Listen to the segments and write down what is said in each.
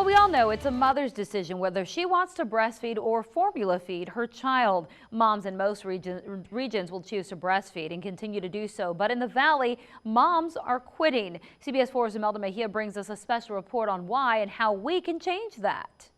Well, we all know it's a mother's decision whether she wants to breastfeed or formula feed her child. Moms in most regions will choose to breastfeed and continue to do so. But in the Valley, moms are quitting. CBS 4's Imelda Mejia brings us a special report on why and how we can change that.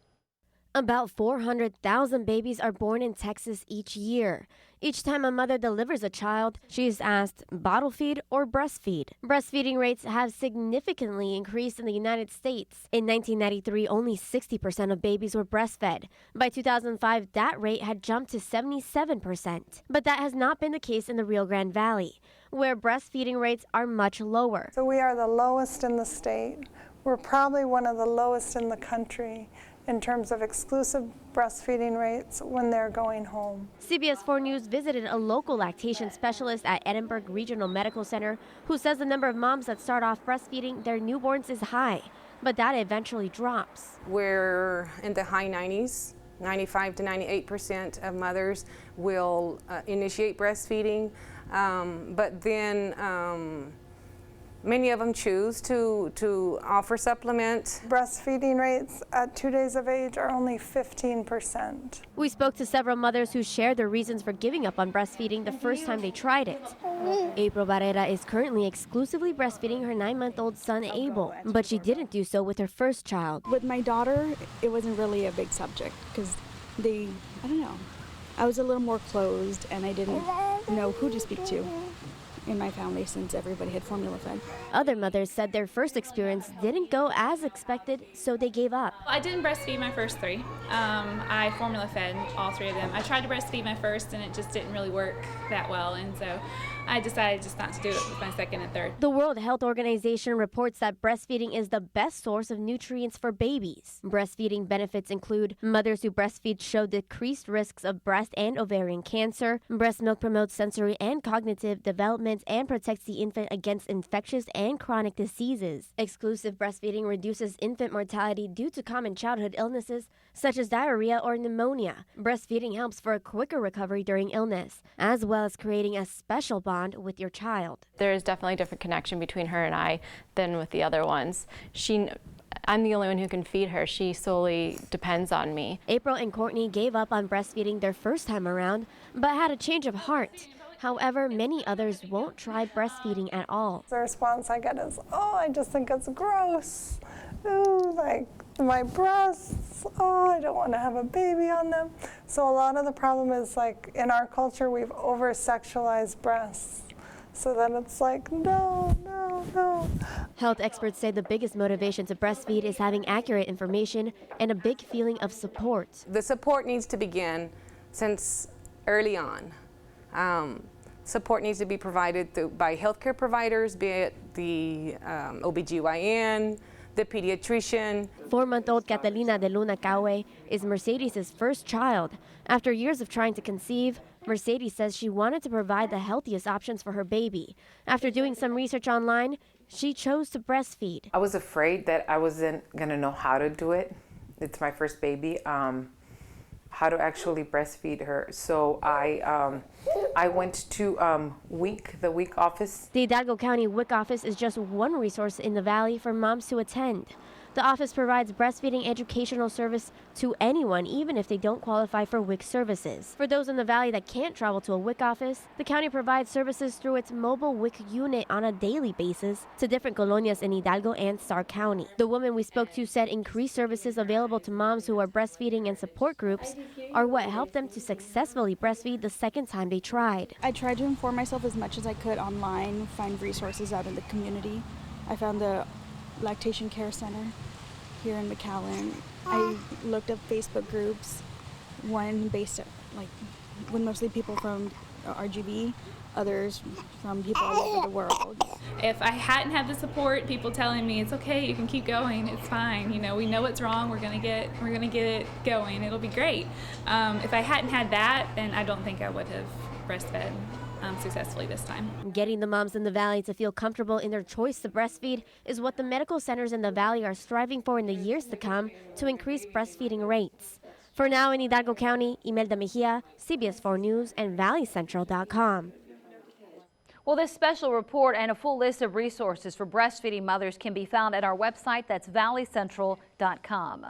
About 400,000 babies are born in Texas each year. Each time a mother delivers a child, she is asked bottle feed or breastfeed. Breastfeeding rates have significantly increased in the United States. In 1993, only 60% of babies were breastfed. By 2005, that rate had jumped to 77%. But that has not been the case in the Rio Grande Valley, where breastfeeding rates are much lower. So we are the lowest in the state. We're probably one of the lowest in the country in terms of exclusive breastfeeding rates when they're going home. CBS 4 News visited a local lactation specialist at Edinburgh Regional Medical Center who says the number of moms that start off breastfeeding their newborns is high, but that eventually drops. We're in the high 90s. 95 to 98% of mothers will initiate breastfeeding, but then many of them choose to offer supplement. Breastfeeding rates at 2 days of age are only 15%. We spoke to several mothers who shared their reasons for giving up on breastfeeding the first time they tried it. April Barrera is currently exclusively breastfeeding her 9-month-old son Abel, but she didn't do so with her first child. With my daughter, it wasn't really a big subject because I don't know, I was a little more closed and I didn't know who to speak to in my family since everybody had formula fed. Other mothers said their first experience didn't go as expected, so they gave up. I didn't breastfeed my first 3. I formula fed all 3 of them. I tried to breastfeed my first and it just didn't really work that well, and so I decided just not to do it with my second and third. The World Health Organization reports that breastfeeding is the best source of nutrients for babies. Breastfeeding benefits include mothers who breastfeed show decreased risks of breast and ovarian cancer. Breast milk promotes sensory and cognitive development and protects the infant against infectious and chronic diseases. Exclusive breastfeeding reduces infant mortality due to common childhood illnesses such as diarrhea or pneumonia. Breastfeeding helps for a quicker recovery during illness, as well as creating a special bond with your child. There is definitely a different connection between her and I than with the other ones. I'm the only one who can feed her. She solely depends on me. April and Courtney gave up on breastfeeding their first time around, but had a change of heart. However, many others won't try breastfeeding at all. The response I get is, oh, I just think it's gross. Ooh, like my breasts, oh, I don't want to have a baby on them. So a lot of the problem is, like, in our culture, we've over-sexualized breasts. So then it's like, no, no, no. Health experts say the biggest motivation to breastfeed is having accurate information and a big feeling of support. The support needs to begin since early on. Support needs to be provided by healthcare providers, be it the OBGYN, the pediatrician. 4-month-old Catalina de Luna Caue is Mercedes' first child. After years of trying to conceive, Mercedes says she wanted to provide the healthiest options for her baby. After doing some research online, she chose to breastfeed. I was afraid that I wasn't gonna know how to do it. It's my first baby. How to actually breastfeed her. So I went to the WIC office. The Hidalgo County WIC office is just one resource in the valley for moms to attend. The office provides breastfeeding educational service to anyone, even if they don't qualify for WIC services. For those in the valley that can't travel to a WIC office, the county provides services through its mobile WIC unit on a daily basis to different colonias in Hidalgo and Starr County. The woman we spoke to said increased services available to moms who are breastfeeding and support groups are what helped them to successfully breastfeed the second time they tried. I tried to inform myself as much as I could online, find resources out in the community. I found the Lactation Care Center here in McAllen. I looked up Facebook groups, one based with mostly people from RGV, others from people all over the world. If I hadn't had the support, people telling me it's okay, you can keep going, it's fine. You know, we know what's wrong. We're gonna get it going. It'll be great. If I hadn't had that, then I don't think I would have breastfed successfully this time. Getting the moms in the valley to feel comfortable in their choice to breastfeed is what the medical centers in the valley are striving for in the years to come to increase breastfeeding rates. For now in Hidalgo County, Imelda Mejia, CBS 4 News and ValleyCentral.com. Well, this special report and a full list of resources for breastfeeding mothers can be found at our website. That's valleycentral.com.